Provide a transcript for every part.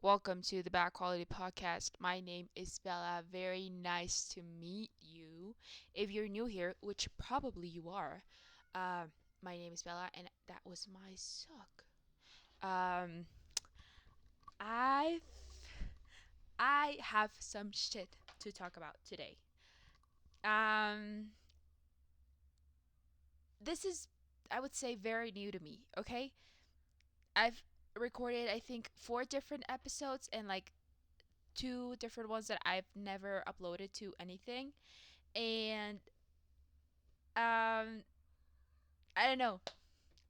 Welcome to the Back Quality Podcast. My name is Bella. Very nice to meet you. If you're new here, which probably you are, my name is Bella, and that was my suck. Um, I I have some shit to talk about today. Um, this is, I would say, very new to me. Okay, I've recorded I think 4 different episodes and like 2 different ones that I've never uploaded to anything. And I don't know.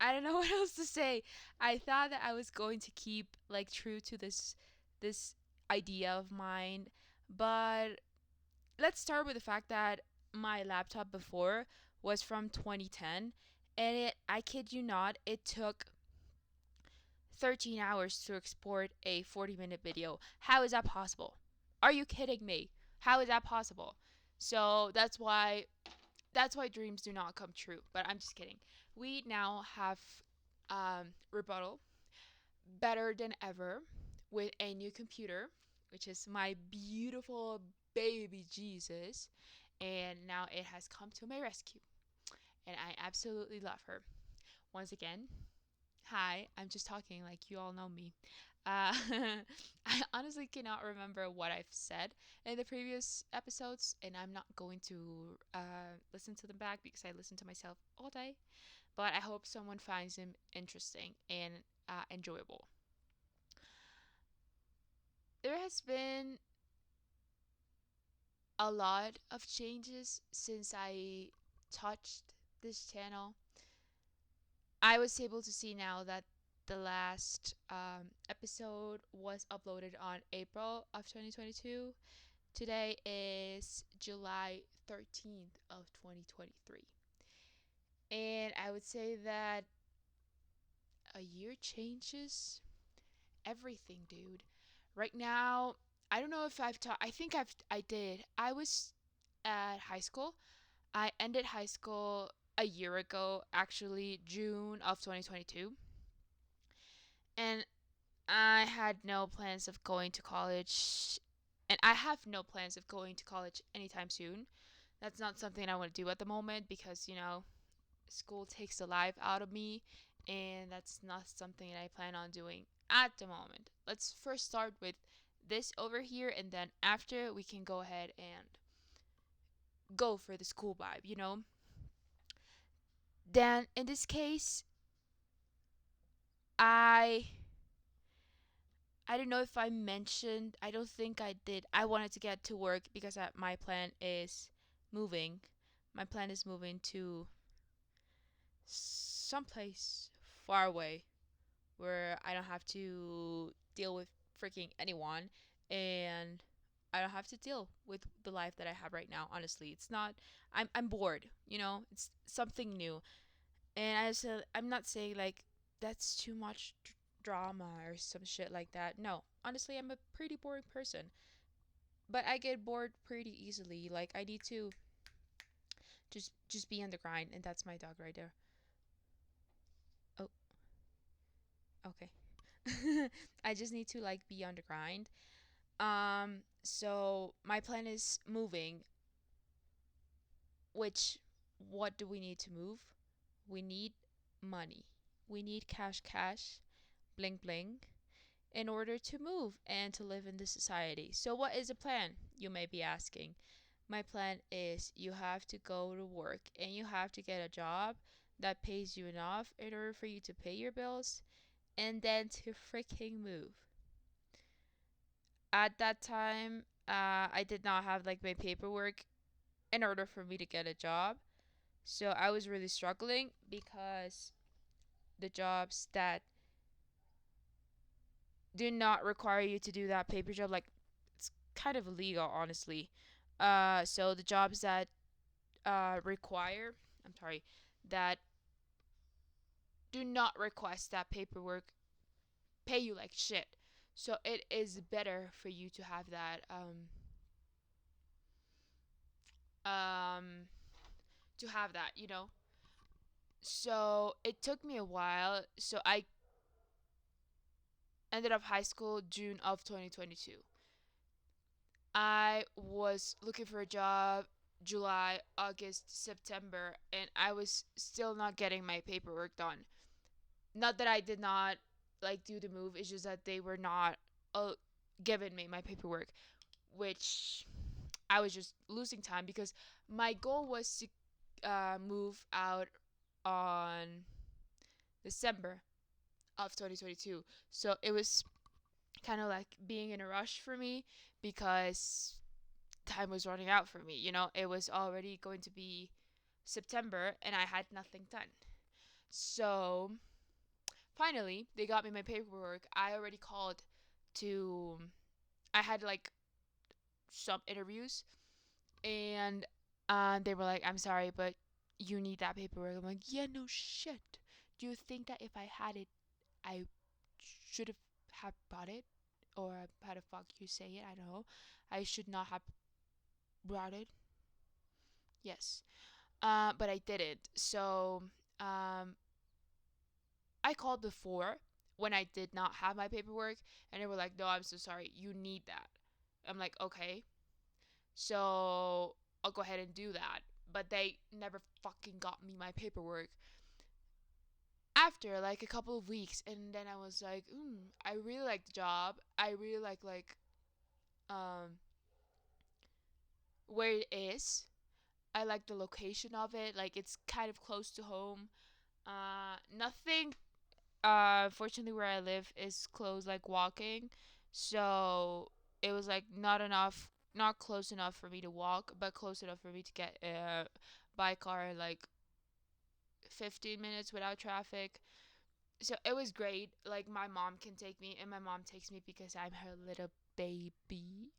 I don't know what else to say. I thought that I was going to keep like true to this idea of mine, but let's start with the fact that my laptop before was from 2010, and I kid you not, it took 13 hours to export a 40-minute video. How is that possible? Are you kidding me? How is that possible? So that's why dreams do not come true. But I'm just kidding. We now have rebuttal better than ever with a new computer, which is my beautiful baby Jesus, and now it has come to my rescue, and I absolutely love her. Once again, hi, I'm just talking like you all know me. I honestly cannot remember what I've said in the previous episodes, and I'm not going to listen to them back because I listen to myself all day. But I hope someone finds them interesting and enjoyable. There has been a lot of changes since I touched this channel. I was able to see now that the last episode was uploaded on April of 2022. Today is July 13th of 2023. And I would say that a year changes everything, dude. Right now, I don't know if I've taught. I did. I was at high school. I ended high school a year ago, actually June of 2022. And I had no plans of going to college, and I have no plans of going to college anytime soon. That's not something I want to do at the moment because, school takes the life out of me, and that's not something that I plan on doing at the moment. Let's first start with this over here, and then after we can go ahead and go for the school vibe. Then in this case, I I don't know if I mentioned, I don't think I did. I wanted to get to work because my plan is moving. My plan is moving to someplace far away where I don't have to deal with freaking anyone, and I don't have to deal with the life that I have right now. Honestly, it's not. I'm bored. It's something new, and I'm not saying like that's too much drama or some shit like that. No, honestly, I'm a pretty boring person, but I get bored pretty easily. Like I need to just be on the grind, and that's my dog right there. Oh, okay. I just need to like be on the grind. So my plan is moving, which what do we need to move? We need money. We need cash, bling bling, in order to move and to live in this society. So what is the plan? You may be asking. My plan is you have to go to work and you have to get a job that pays you enough in order for you to pay your bills and then to freaking move. At that time, I did not have like my paperwork in order for me to get a job. So I was really struggling because the jobs that do not require you to do that paper job, like it's kind of illegal, honestly. So the jobs that require, I'm sorry, that do not request that paperwork pay you like shit. So it is better for you to have that um to have that. So it took me a while. So I ended up high school June of 2022. I was looking for a job July, August, September, and I was still not getting my paperwork done. Not that I did not like do the move, it's just that they were not uh, giving me my paperwork, which I was just losing time because my goal was to move out on December of 2022. So it was kind of like being in a rush for me because time was running out for me. It was already going to be September and I had nothing done. So finally, they got me my paperwork. I already called to, I had like some interviews and they were like, I'm sorry, but you need that paperwork. I'm like, yeah, no shit. Do you think that if I had it, I should have brought it? Or how the fuck you say it? I don't know. I should not have brought it. Yes. But I didn't. So um, I called before when I did not have my paperwork, and they were like, "No, I'm so sorry. You need that." I'm like, "Okay." So I'll go ahead and do that. But they never fucking got me my paperwork after like a couple of weeks, and then I was like, I really like the job. I really like um where it is. I like the location of it. Like it's kind of close to home. Nothing. Fortunately, where I live is close, like walking. So it was like not close enough for me to walk, but close enough for me to get by car like 15 minutes without traffic. So it was great. Like my mom can take me, and my mom takes me because I'm her little baby.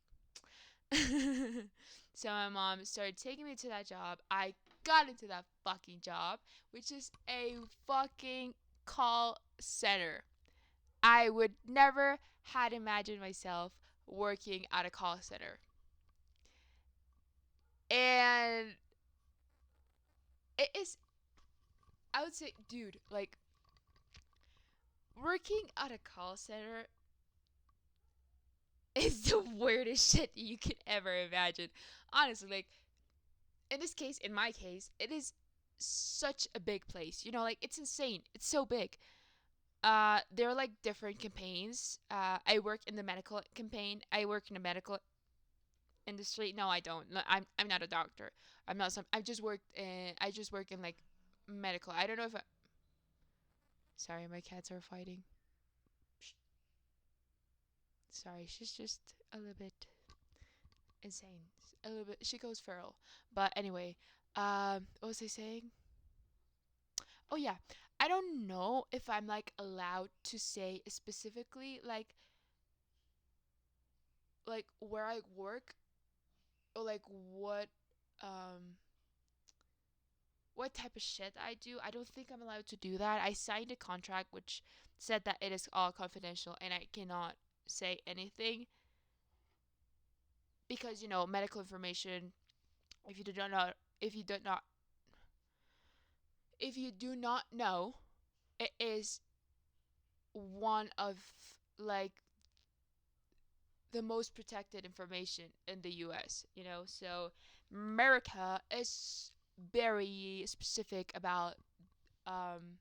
So my mom started taking me to that job. I got into that fucking job, which is a fucking call center. I would never had imagined myself working at a call center. And it is, I would say, dude, like working at a call center is the weirdest shit you could ever imagine. Honestly, like in this case, in my case, it is such a big place. Like it's insane. It's so big. There are like different campaigns. I work in the medical campaign. I work in the medical industry. No, I don't. No, I'm not a doctor. I'm not some. I just work in like medical. I don't know if I. Sorry, my cats are fighting. Sorry, she's just a little bit insane. A little bit. She goes feral. But anyway, what was I saying? Oh yeah, I don't know if I'm like allowed to say specifically like where I work or like um what type of shit I do. I don't think I'm allowed to do that. I signed a contract which said that it is all confidential and I cannot say anything because medical information, if you do not if you do not if you do not know, it is one of like the most protected information in the US, So America is very specific about um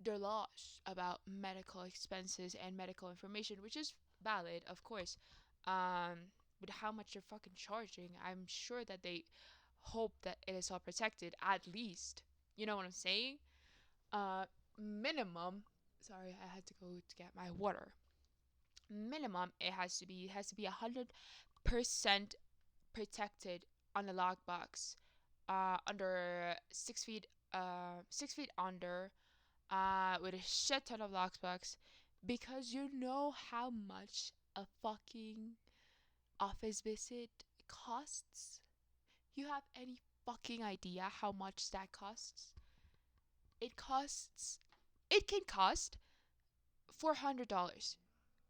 their laws about medical expenses and medical information, which is valid, of course. With how much they're fucking charging, I'm sure that they hope that it is all protected, at least. You know what I'm saying? Minimum. Sorry, I had to go to get my water. Minimum, it has to be 100% protected on the lockbox. Under 6 feet. 6 feet under with a shit ton of lockbox because you know how much a fucking office visit costs? You have any fucking idea how much that costs? It costs, it can cost $400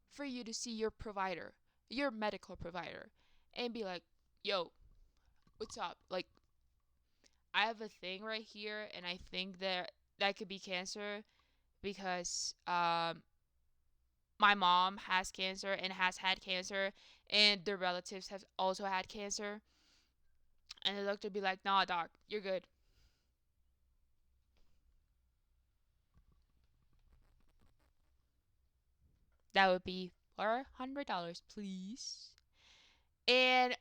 for you to see your provider, your medical provider, and be like, yo, what's up? Like, I have a thing right here, and I think that that could be cancer because my mom has cancer and has had cancer, and their relatives have also had cancer. And the doctor be like, "Nah, doc, you're good." That would be $400, please. And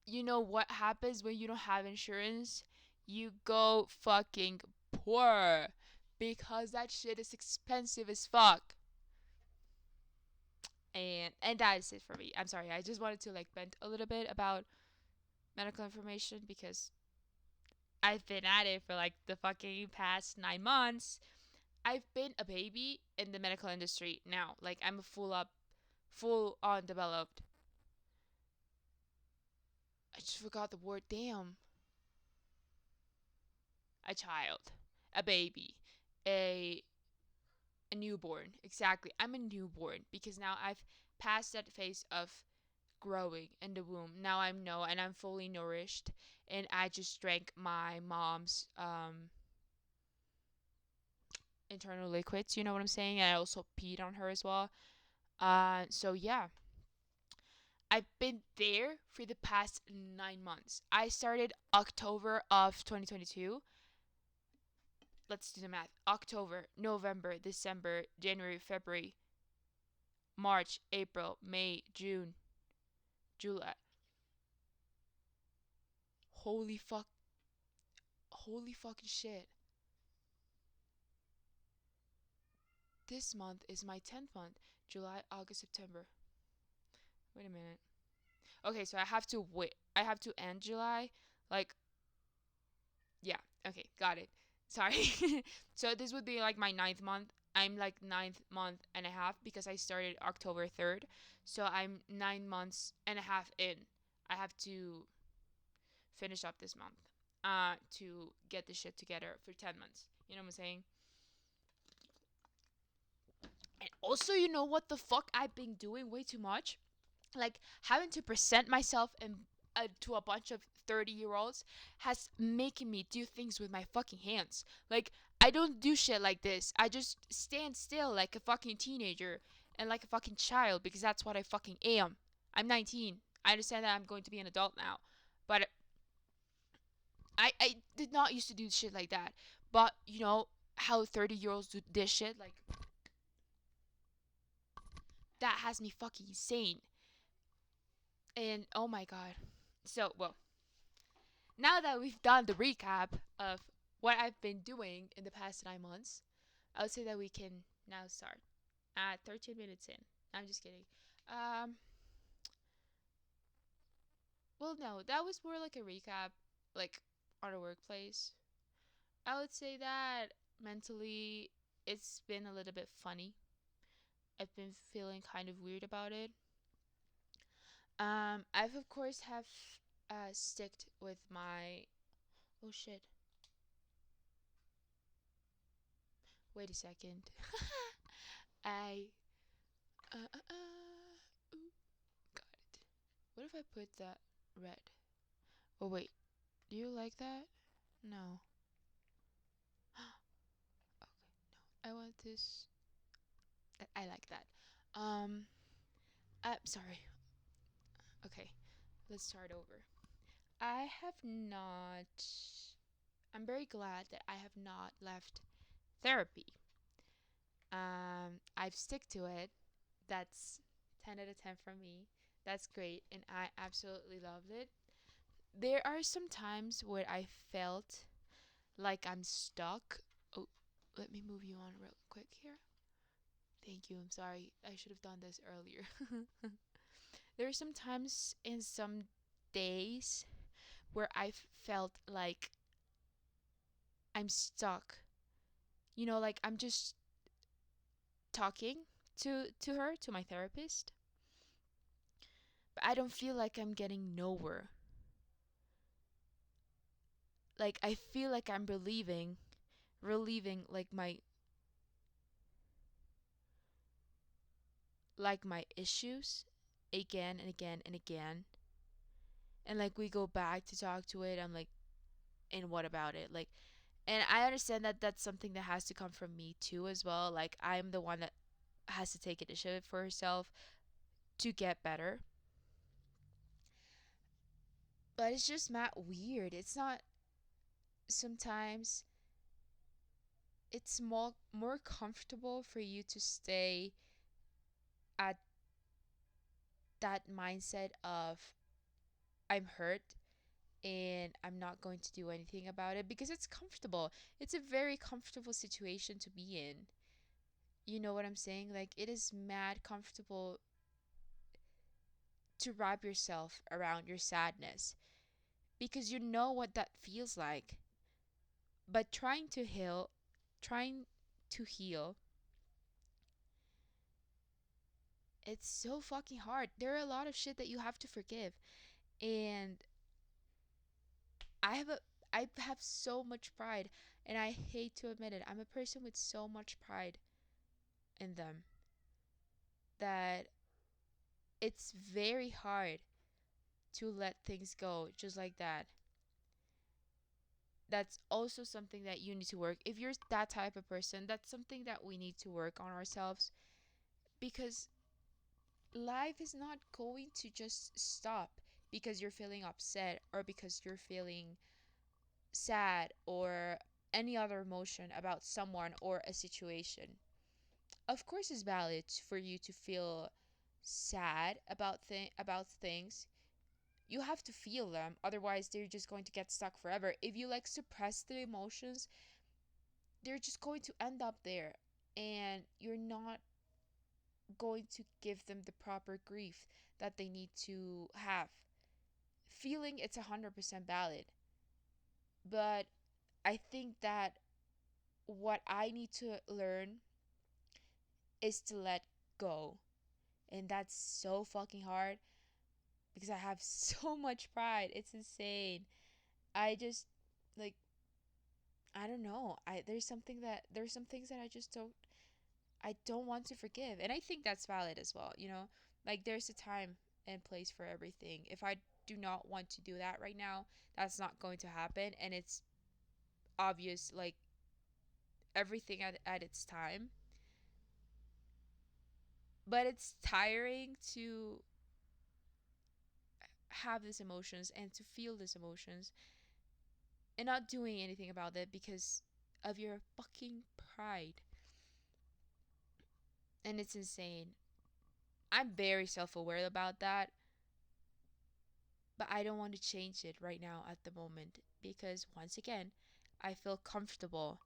you know what happens when you don't have insurance? You go fucking poor because that shit is expensive as fuck. And that is it for me. I'm sorry. I just wanted to like vent a little bit about medical information because I've been at it for like the fucking past 9 months. I've been a baby in the medical industry now. Like I'm a full on developed. I just forgot the word. Damn. A child, a baby, a a newborn. Exactly. I'm a newborn because now I've passed that phase of growing in the womb. Now I'm no and I'm fully nourished and I just drank my mom's internal liquids, you know what I'm saying? And I also peed on her as well. So yeah, I've been there for the past 9 months. I started October of 2022. Let's do the math. October, November, December, January, February, March, April, May, June, July. Holy fuck. Holy fucking shit. This month is my 10th month. July, August, September. Wait a minute. Okay, so I have to wait. I have to end July. Like, yeah. Okay, got it. Sorry. So this would be like my ninth month. I'm like ninth month and a half because I started October 3rd. So I'm 9 months and a half in. I have to finish up this month to get the shit together for 10 months. You know what I'm saying? And also, you know what the fuck I've been doing way too much? Like having to present myself and to a bunch of 30-year-olds has making me do things with my fucking hands. Like I don't do shit like this. I just stand still like a fucking teenager and like a fucking child because that's what I fucking am. I'm 19. I understand that I'm going to be an adult now, but I did not used to do shit like that. But you know how 30-year-olds do this shit, like that has me fucking insane. And oh my god. So, well, now that we've done the recap of what I've been doing in the past 9 months, I would say that we can now start at 13 minutes in. I'm just kidding. Um, well, no, that was more like a recap, like on a workplace. I would say that mentally, it's been a little bit funny. I've been feeling kind of weird about it. I've of course have sticked with my. Oh shit! Wait a second. I ooh, got it. What if I put that red? Oh wait, do you like that? No. Okay, no. I want this. I like that. Um, sorry. Okay, let's start over. I have not. I'm very glad that I have not left therapy. I've stick to it. That's 10 out of 10 from me. That's great, and I absolutely loved it. There are some times where I felt like I'm stuck. Oh, let me move you on real quick here. Thank you. I'm sorry. I should have done this earlier. There are some times in some days where I felt like I'm stuck. You know, like I'm just talking to her, to my therapist, but I don't feel like I'm getting nowhere. Like I feel like I'm relieving like my issues again and again and again. And like we go back to talk to it, I'm like and what about it? Like, and I understand that that's something that has to come from me too as well. Like, I'm the one that has to take initiative for herself to get better. But it's just not weird. It's not, sometimes it's more comfortable for you to stay at that mindset of I'm hurt and I'm not going to do anything about it because it's comfortable. It's a very comfortable situation to be in. You know what I'm saying? Like, it is mad comfortable to wrap yourself around your sadness because you know what that feels like. But trying to heal, it's so fucking hard. There are a lot of shit that you have to forgive. And I have a I have so much pride, and I hate to admit it. I'm a person with so much pride in them that it's very hard to let things go just like that. That's also something that you need to work. If you're that type of person, that's something that we need to work on ourselves because life is not going to just stop because you're feeling upset or because you're feeling sad or any other emotion about someone or a situation. Of course it's valid for you to feel sad about things. You have to feel them, otherwise they're just going to get stuck forever. If you like suppress the emotions, they're just going to end up there and you're not going to give them the proper grief that they need to have. Feeling it's 100% valid, but I think that what I need to learn is to let go. And that's so fucking hard because I have so much pride. It's insane. I just like I don't know. I there's some things that I don't want to forgive. And I think that's valid as well, you know? Like there's a time and place for everything. If I do not want to do that right now, that's not going to happen and it's obvious, like everything at its time. But it's tiring to have these emotions and to feel these emotions and not doing anything about it because of your fucking pride. And it's insane. I'm very self aware about that, but I don't want to change it right now at the moment because, once again, I feel comfortable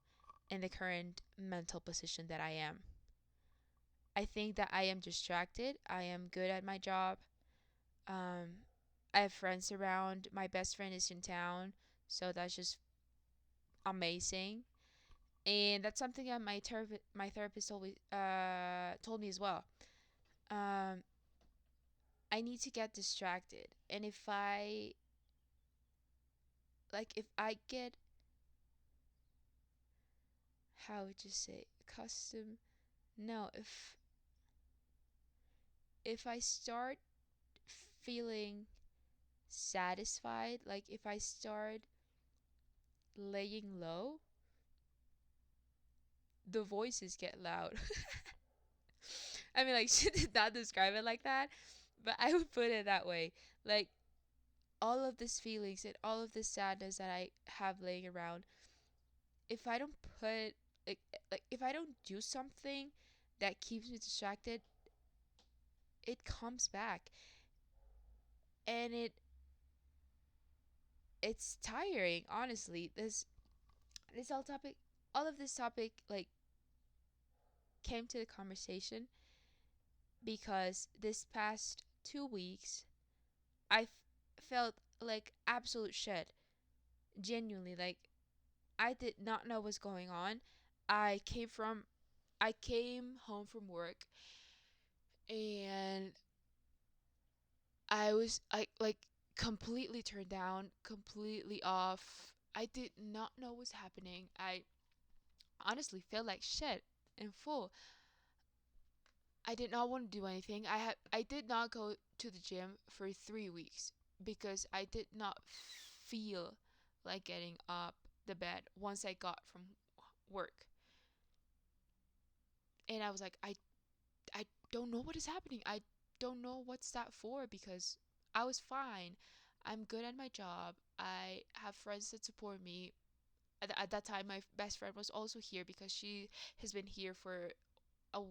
in the current mental position that I am. I think that I am distracted. I am good at my job. Um, I have friends around. My best friend is in town, so that's just amazing. And that's something that my therapist always told me as well. Um, I need to get distracted, and if I get, how would you say, custom, no, if I start feeling satisfied, like if I start laying low, the voices get loud. I mean, like, she did not describe it like that, but I would put it that way. Like, all of these feelings and all of this sadness that I have laying around, if I don't put, like, if I don't do something that keeps me distracted, it comes back. And it's tiring, honestly. This all of this topic, like, came to the conversation because this past 2 weeks felt like absolute shit. Genuinely, like I did not know what's going on. I came from I came home from work and I like completely turned down, completely off. I did not know what's happening. I honestly felt like shit in full. I did not want to do anything. I did not go to the gym for 3 weeks because I did not feel like getting up the bed once I got from work. And I was like, I don't know what is happening. I don't know what's that for because I was fine. I'm good at my job. I have friends that support me. At that time, my best friend was also here because she has been here for a,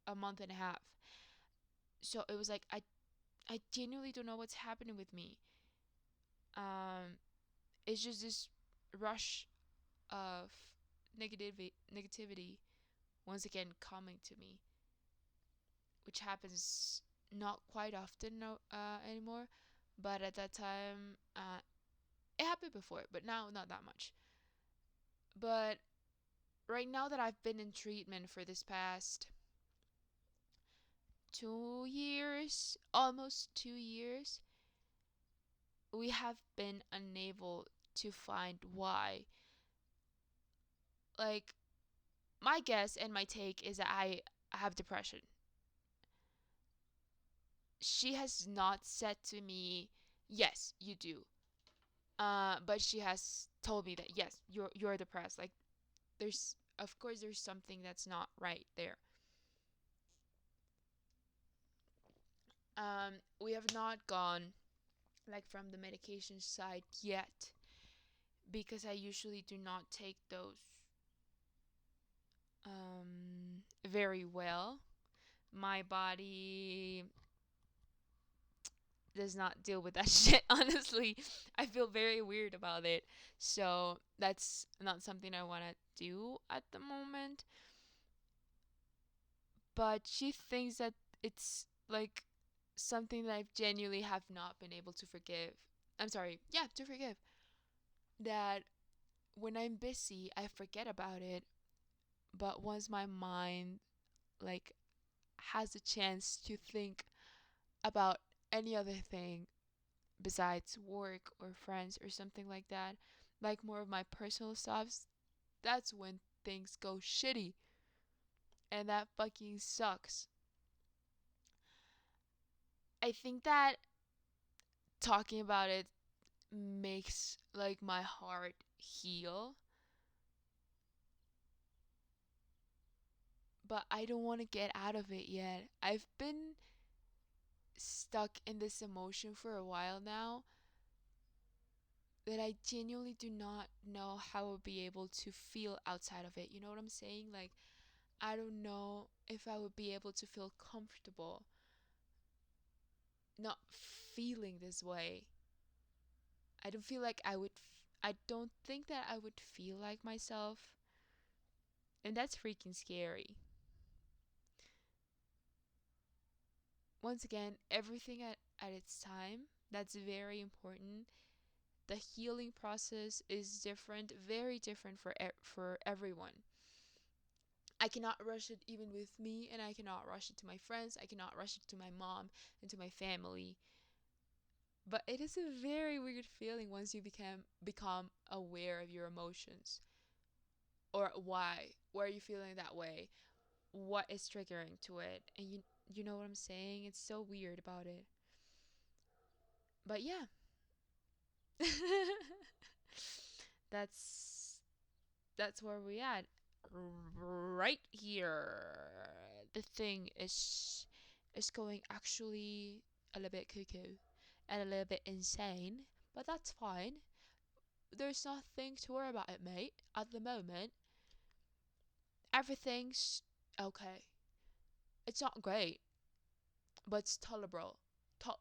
a month and a half. So it was like, I genuinely don't know what's happening with me. Um, it's just this rush of negativity once again coming to me, which happens not quite often no, anymore. But at that time, it happened before, but now not that much. But right now that I've been in treatment for this past 2 years, almost 2 years, we have been unable to find why. Like, my guess and my take is that I have depression. She has not said to me, yes, you do. But she has told me that yes, you're depressed. Like, there's of course there's something that's not right there. We have not gone like from the medication side yet because I usually do not take those very well. My body does not deal with that shit, honestly. I feel very weird about it. So that's not something I want to do at the moment. But she thinks that it's like something that I genuinely have not been able to forgive. I'm sorry, yeah, to forgive. That when I'm busy, I forget about it. But once my mind like has a chance to think about any other thing besides work or friends or something like that, like more of my personal stuffs, that's when things go shitty. And that fucking sucks. I think that talking about it makes like my heart heal, but I don't want to get out of it yet. I've been stuck in this emotion for a while now that I genuinely do not know how I'll be able to feel outside of it. You know what I'm saying? Like, I don't know if I would be able to feel comfortable not feeling this way. I don't feel like I would. I don't think that I would feel like myself. And that's freaking scary. Once again, everything at its time. That's very important. The healing process is different, very different for everyone. I cannot rush it even with me, and I cannot rush it to my friends. I cannot rush it to my mom and to my family. But it is a very weird feeling once you become aware of your emotions or why are you feeling that way, what is triggering to it, and you know what I'm saying? It's so weird about it. But yeah, that's that's where we at right here. The thing is going actually a little bit cuckoo and a little bit insane, but that's fine. There's nothing to worry about it, mate. At the moment, everything's okay. It's not great, but it's tolerable. To-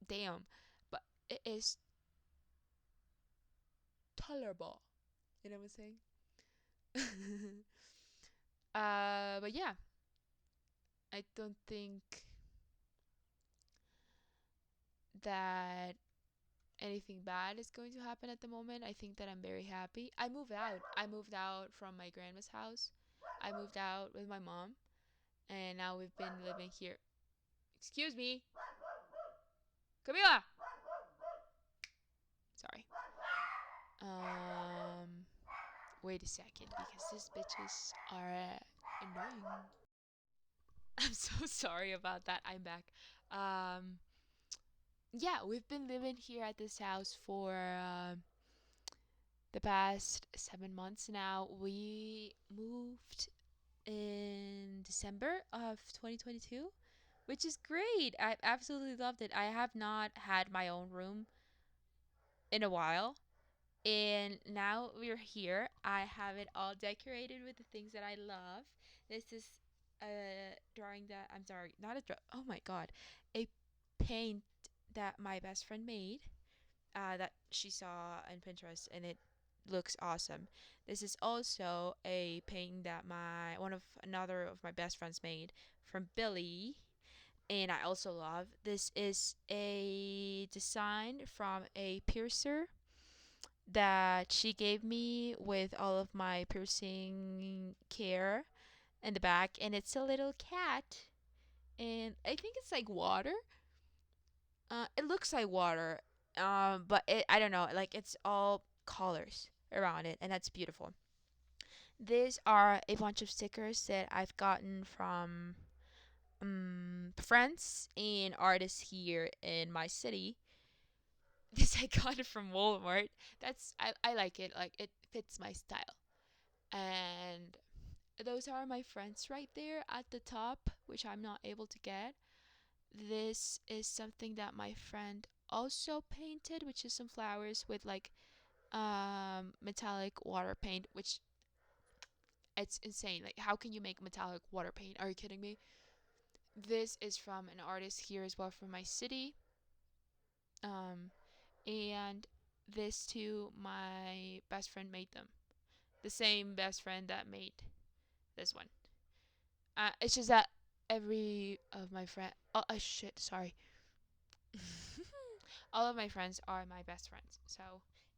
Damn, but it is tolerable. You know what I'm saying? But yeah, I don't think that anything bad is going to happen at the moment. I think that I'm very happy. I moved out. I moved out from my grandma's house. I moved out with my mom, and now we've been living here. Excuse me, Camila. Sorry. Um, Wait a second because these bitches are annoying. I'm so sorry about that. I'm back. Um, yeah, we've been living here at this house for the past 7 months now. We moved in December of 2022, which is great. I absolutely loved it. I have not had my own room in a while. And now we're here. I have it all decorated with the things that I love. This is a drawing that I'm sorry, not a draw. Oh my god, a paint that my best friend made. That she saw on Pinterest, and it looks awesome. This is also a painting that another of my best friends made from Billy, and I also love. This is a design from a piercer that she gave me with all of my piercing care in the back, and it's a little cat, and I think it's like water. It looks like water, but I don't know, like it's all colors around it, and that's beautiful. These are a bunch of stickers that I've gotten from friends and artists here in my city. This I got it from Walmart. I like it. Like it fits my style. And those are my friends right there at the top, which I'm not able to get. This is something that my friend also painted, which is some flowers with like metallic water paint, which it's insane. Like how can you make metallic water paint? Are you kidding me? This is from an artist here as well from my city. Um and this too my best friend made them. The same best friend that made this one. It's just that every of my friend shit, sorry. All of my friends are my best friends. So,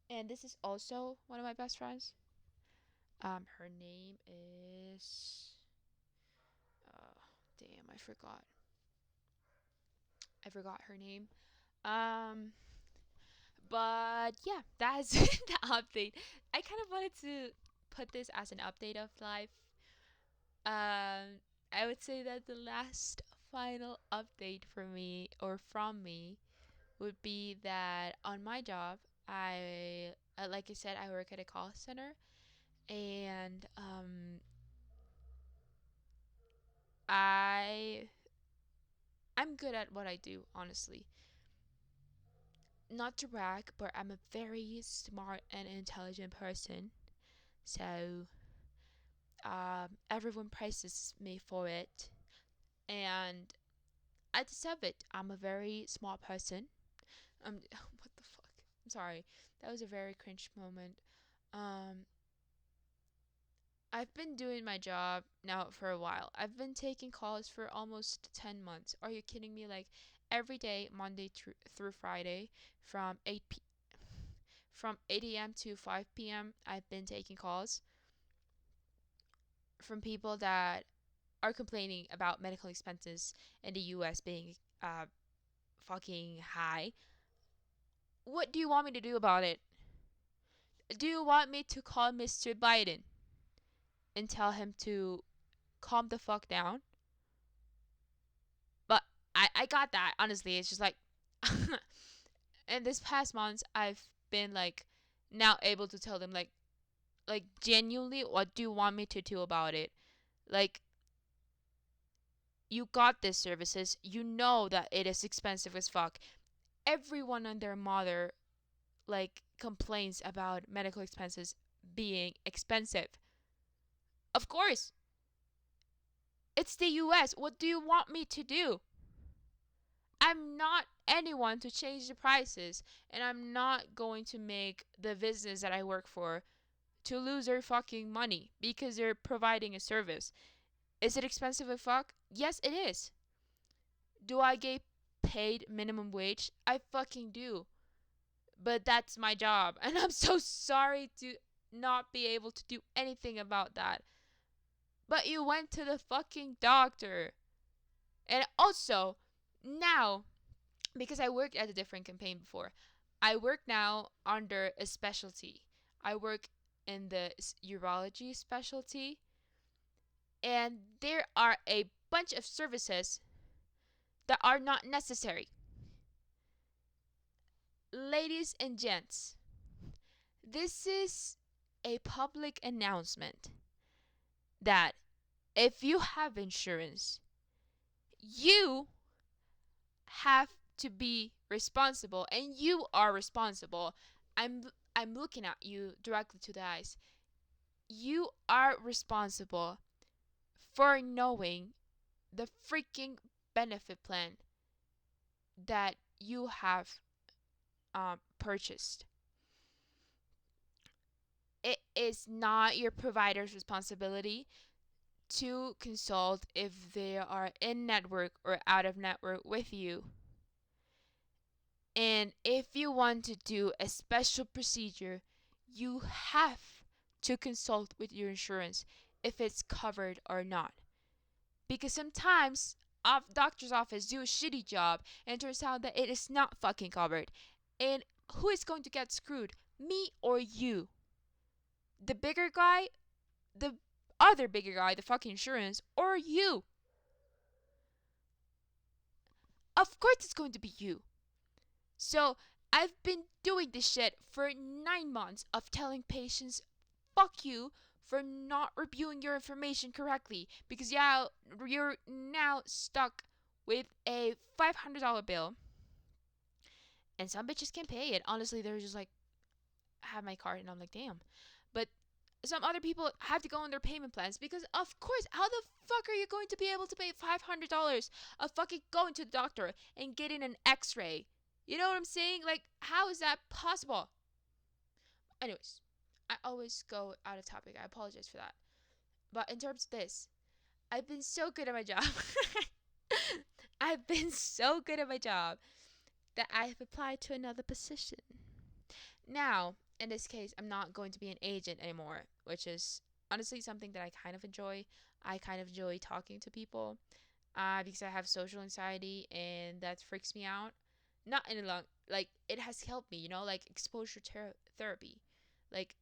and this is also one of my best friends. Her name is uh, damn, I forgot. I forgot her name. Um, but yeah, that's the update. I kind of wanted to put this as an update of life. I would say that the last final update for me or from me would be that on my job, like I said, I work at a call center, and I I'm good at what I do, honestly. Not to brag, but I'm a very smart and intelligent person. So everyone praises me for it, and I deserve it. I'm a very smart person. What the fuck? I'm sorry. That was a very cringe moment. Um, I've been doing my job now for a while. I've been taking calls for almost 10 months. Are you kidding me? Like every day, Monday through Friday from 8 a.m. to 5 p.m. I've been taking calls from people that are complaining about medical expenses in the US being fucking high. What do you want me to do about it? Do you want me to call Mr. Biden and tell him to calm the fuck down? But I got that. Honestly, it's just like in this past months I've been like now able to tell them like genuinely what do you want me to do about it? Like you got this services, you know that it is expensive as fuck. Everyone and their mother like complains about medical expenses being expensive. Of course, it's the US. What do you want me to do? I'm not anyone to change the prices, and I'm not going to make the business that I work for to lose their fucking money because they're providing a service. Is it expensive as fuck? Yes, it is. Do I get paid minimum wage? I fucking do. But that's my job, and I'm so sorry to not be able to do anything about that. But you went to the fucking doctor. And also, now, because I worked at a different campaign before, I work now under a specialty. I work in the urology specialty, and there are a bunch of services that are not necessary. Ladies and gents, This is a public announcement that if you have insurance, you have to be responsible, and you are responsible. I'm looking at you directly to the eyes. You are responsible for knowing the freaking benefit plan that you have purchased. It is not your provider's responsibility to consult if they are in network or out of network with you. And if you want to do a special procedure, you have to consult with your insurance if it's covered or not. Because sometimes doctor's office do a shitty job and it turns out that it is not fucking covered. And who is going to get screwed? Me or you? The bigger guy, the other bigger guy, the fucking insurance, or you? Of course it's going to be you. So I've been doing this shit for 9 months of telling patients, fuck you for not reviewing your information correctly. Because yeah, you're now stuck with a $500 bill. And some bitches can't pay it. Honestly, they're just like, have my card. And I'm like, damn. But some other people have to go on their payment plans because, of course, how the fuck are you going to be able to pay $500 of fucking going to the doctor and getting an x-ray? You know what I'm saying? Like, how is that possible? Anyways, I always go out of topic. I apologize for that. But in terms of this, I've been so good at my job. I've been so good at my job that I've applied to another position. Now, in this case, I'm not going to be an agent anymore, which is honestly something that I kind of enjoy. I kind of enjoy talking to people because I have social anxiety and that freaks me out. Not in a long, like, it has helped me, like exposure therapy. Like,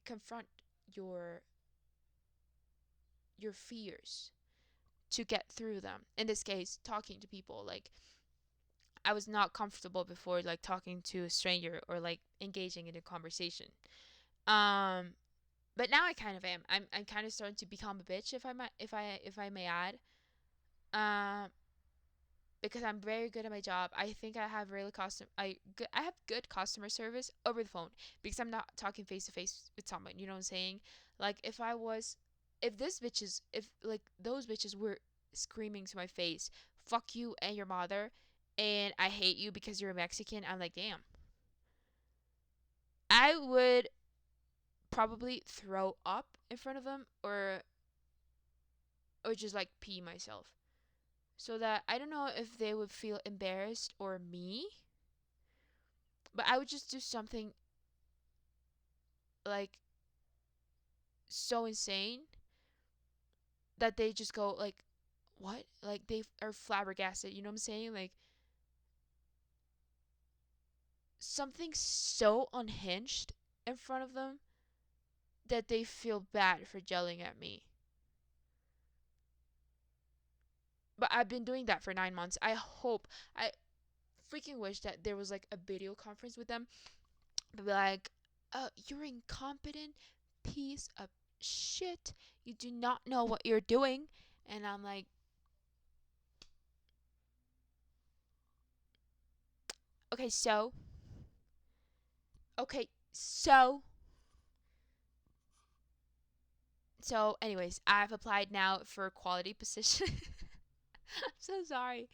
confront your your fears to get through them. In this case, talking to people. Like, I was not comfortable before, like talking to a stranger or like engaging in a conversation. Um, but now I kind of am. I'm kind of starting to become a bitch, if I may add. Um, because I'm very good at my job. I think I have really I have good customer service over the phone because I'm not talking face to face with someone. You know what I'm saying? Like, if like those bitches were screaming to my face, "Fuck you and your mother," and "I hate you because you're a Mexican," I'm like, damn. I would probably throw up in front of them, or just like pee myself, so that I don't know if they would feel embarrassed or me, but I would just do something like so insane that they just go like, what? Like, they are flabbergasted. You know what I'm saying? Like, something so unhinged in front of them that they feel bad for yelling at me. But I've been doing that for 9 months. I freaking wish that there was like a video conference with them. They'd be like, you're incompetent piece of shit. You do not know what you're doing. And I'm like, okay, so, okay, so. So, anyways, I've applied now for a quality position. I'm so sorry.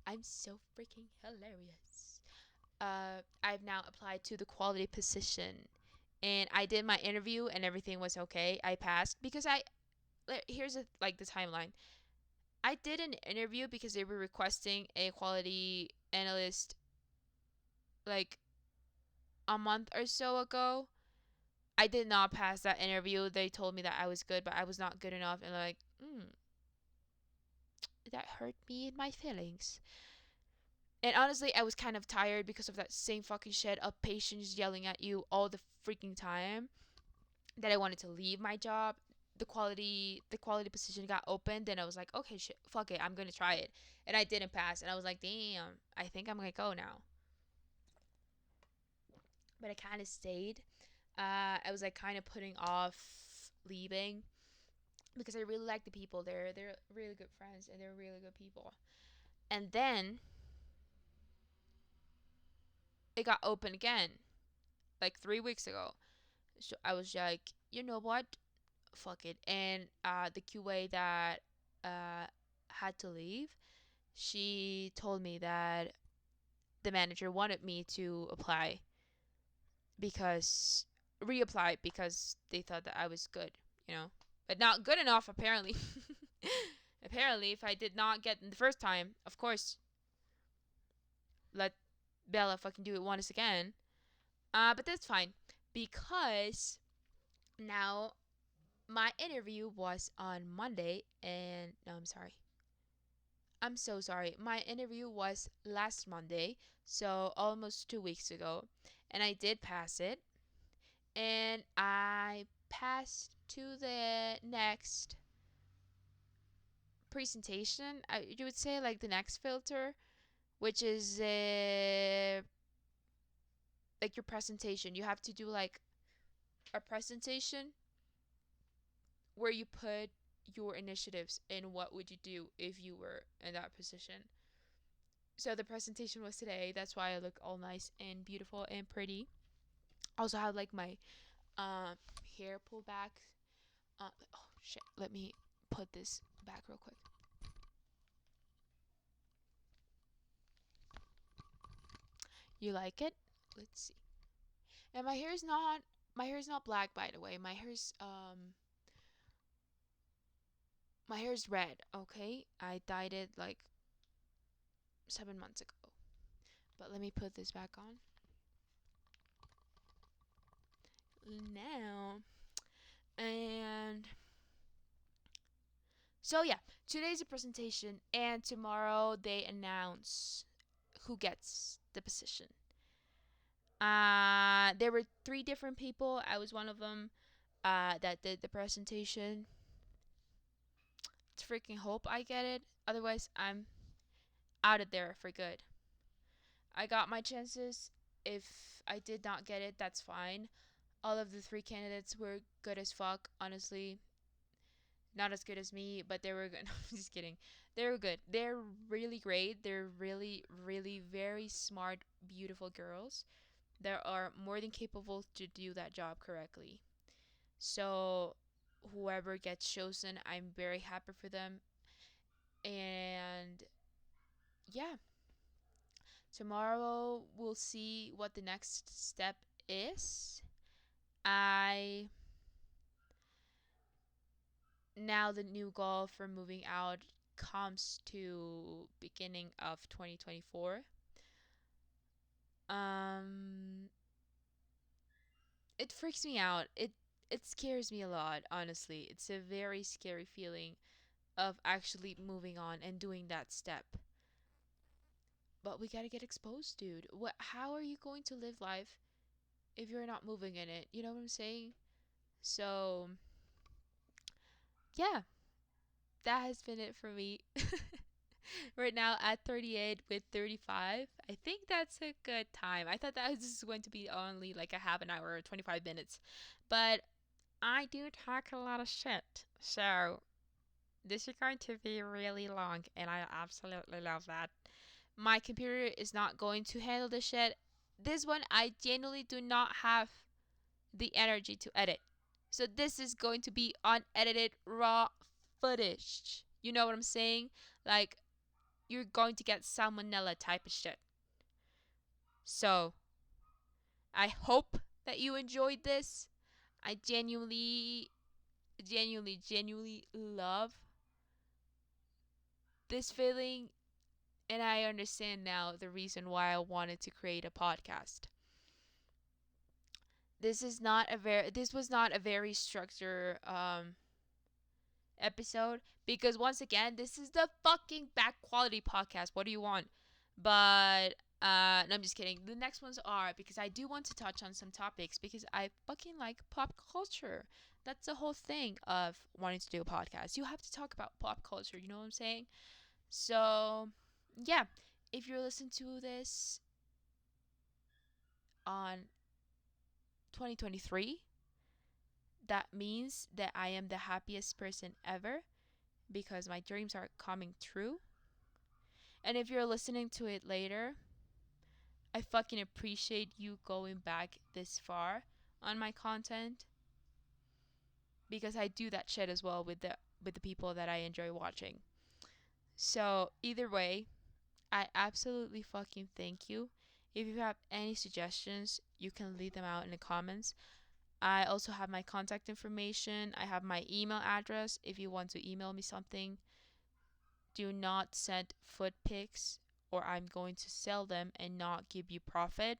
I'm so freaking hilarious. I've now applied to the quality position, and I did my interview, and everything was okay. I passed because here's the timeline. I did an interview because they were requesting a quality analyst like a month or so ago. I did not pass that interview. They told me that I was good, but I was not good enough, and like, that hurt me in my feelings. And honestly, I was kind of tired because of that same fucking shit of patients yelling at you all the freaking time, that I wanted to leave my job. The quality position got opened, and I was like, okay, shit, fuck it, I'm gonna try it. And I didn't pass, and I was like, damn, I think I'm gonna go now. but I kind of stayed. I was like kind of putting off leaving because I really like the people there. They're really good friends and they're really good people. And then it got open again like 3 weeks ago. So I was like, you know what? Fuck it. And the QA that had to leave, she told me that the manager wanted me to apply because reapply because they thought that I was good, you know, but not good enough apparently. Apparently, if I did not get in the first time, of course, let Bella fucking do it once again. But that's fine because now my interview was on Monday, and no, I'm sorry. I'm so sorry. My interview was last Monday, so almost 2 weeks ago, and I did pass it. And I passed to the next presentation. You would say like the next filter, which is like your presentation. You have to do like a presentation where you put your initiatives and what would you do if you were in that position. So the presentation was today. That's why I look all nice and beautiful and pretty. Also have like my uh, hair pulled back. Oh shit! Let me put this back real quick. You like it? Let's see. And my hair is not black, by the way. My hair is red. Okay, I dyed it like 7 months ago. But let me put this back on now. And so yeah, today's a presentation, and tomorrow they announce who gets the position. There were three different people. I was one of them. That did the presentation. Let's freaking hope I get it. Otherwise, I'm out of there for good. I got my chances. If I did not get it, that's fine. All of the three candidates were good as fuck, honestly. Not as good as me, but they were good. No, I'm just kidding. They were good. They're really great. They're really, really very smart, beautiful girls. They are more than capable to do that job correctly. So, whoever gets chosen, I'm very happy for them. And yeah, tomorrow we'll see what the next step is. I Now the new goal for moving out comes to beginning of 2024. Um it freaks me out. It scares me a lot, honestly. It's a very scary feeling of actually moving on and doing that step. But we got to get exposed, dude. How are you going to live life if you're not moving in it? You know what I'm saying? So, yeah, that has been it for me. Right now at 38 with 35. I think that's a good time. I thought that was going to be only like a half an hour or 25 minutes. But I do talk a lot of shit. So this is going to be really long, and I absolutely love that. My computer is not going to handle this shit. This one, I genuinely do not have the energy to edit. So this is going to be unedited raw footage. You know what I'm saying? Like, you're going to get salmonella type of shit. So, I hope that you enjoyed this. I genuinely love this feeling, and I understand now the reason why I wanted to create a podcast. This was not a very structured episode because once again, this is the fucking back quality podcast. What do you want? But no, I'm just kidding. The next ones are because I do want to touch on some topics because I fucking like pop culture. That's the whole thing of wanting to do a podcast. You have to talk about pop culture, you know what I'm saying? So, yeah, if you're listening to this on 2023, that means that I am the happiest person ever because my dreams are coming true. And if you're listening to it later, I fucking appreciate you going back this far on my content because I do that shit as well with the people that I enjoy watching. So, either way, I absolutely fucking thank you. If you have any suggestions, you can leave them out in the comments. I also have my contact information. I have my email address if you want to email me something. Do not send foot pics or I'm going to sell them and not give you profit.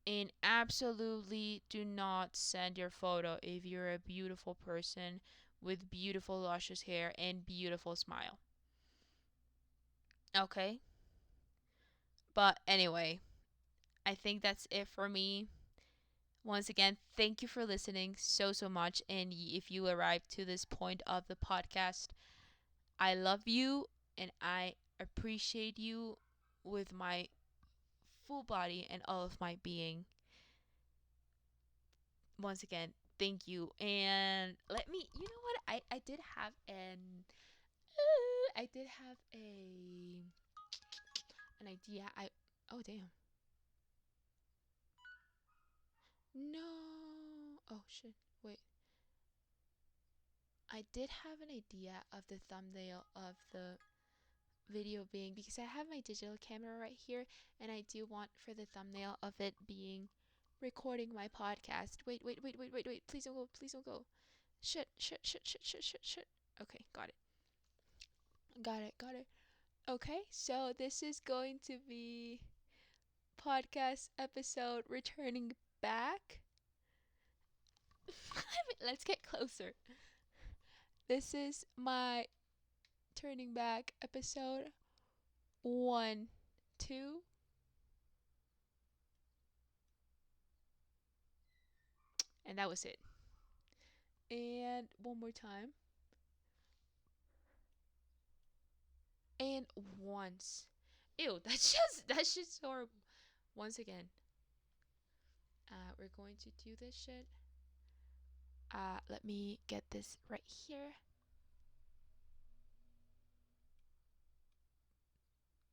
And absolutely do not send your photo if you're a beautiful person with beautiful luscious hair and beautiful smile. Okay? But anyway, I think that's it for me. Once again, thank you for listening so much. And if you arrived to this point of the podcast, I love you and I appreciate you with my full body and all of my being. Once again, thank you. And let me, you know what? I did have I did have an idea. Oh damn. No. Oh shit. Wait. I did have an idea of the thumbnail of the video being, because I have my digital camera right here and I do want for the thumbnail of it being recording my podcast. Wait. Please don't go. Please don't go. Shit. Okay, got it. Got it. Okay, so this is going to be podcast episode returning back. Let's get closer. This is my turning back episode 1, 2, and that was it. And one more time. And once. Ew, that's just horrible. Once again. We're going to do this shit. Let me get this right here.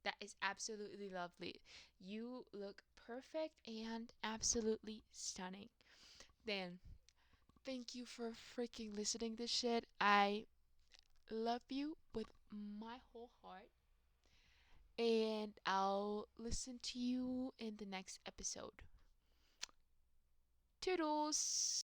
That is absolutely lovely. You look perfect and absolutely stunning. Dan, thank you for freaking listening this shit. I love you with my whole heart. And I'll listen to you in the next episode. Toodles!